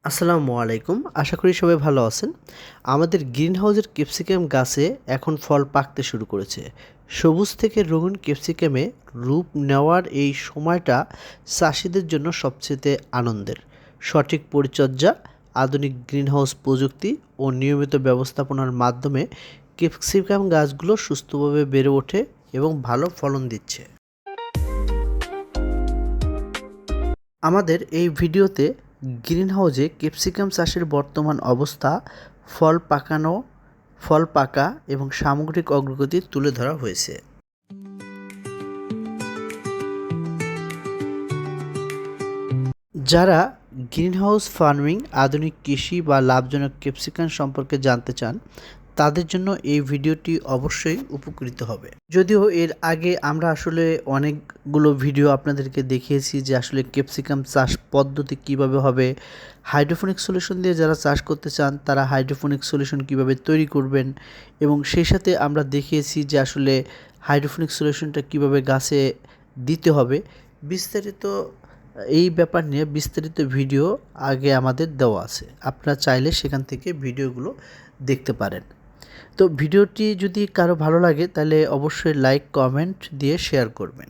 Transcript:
আসসালামু আলাইকুম। আশা করি সবাই ভালো আছেন। আমাদের গ্রিন হাউসের ক্যাপসিকাম গাছে এখন ফল পাকতে শুরু করেছে। সবুজ থেকে রঙিন ক্যাপসিকামে রূপ নেওয়ার এই সময়টা চাষিদের জন্য সবচেয়ে আনন্দের। সঠিক পরিচর্যা, আধুনিক গ্রিনহাউস প্রযুক্তি ও নিয়মিত ব্যবস্থাপনার মাধ্যমে ক্যাপসিকাম গাছগুলো সুস্থভাবে বেড়ে ওঠে এবং ভালো ফলন দিচ্ছে। আমাদের এই ভিডিওতে গ্রিনহাউসে ক্যাপসিকাম চাষের বর্তমান অবস্থা, ফল পাকানো, ফল পাকা এবং সামগ্রিক অগ্রগতি তুলে ধরা হয়েছে। যারা গ্রিনহাউস ফার্মিং, আধুনিক কৃষি বা লাভজনক ক্যাপসিকাম সম্পর্কে জানতে চান, তাদের জন্য এই ভিডিওটি অবশ্যই উপকৃত হবে। যদিও এর আগে আমরা আসলে অনেকগুলো ভিডিও আপনাদেরকে দেখিয়েছি যে আসলে ক্যাপসিকাম চাষ পদ্ধতি কিভাবে হবে, হাইড্রোপনিক সলিউশন দিয়ে যারা চাষ করতে চান তারা হাইড্রোপনিক সলিউশন কিভাবে তৈরি করবেন, এবং সেই সাথে আমরা দেখিয়েছি যে আসলে হাইড্রোপনিক সলিউশনটা কিভাবে গাছে দিতে হবে। বিস্তারিত এই ব্যাপার নিয়ে বিস্তারিত ভিডিও আগে আমাদের দেওয়া আছে, আপনারা চাইলে সেখান থেকে ভিডিওগুলো দেখতে পারেন। তো ভিডিওটি যদি কারো ভালো লাগে তাহলে অবশ্যই লাইক, কমেন্ট দিয়ে শেয়ার করবেন।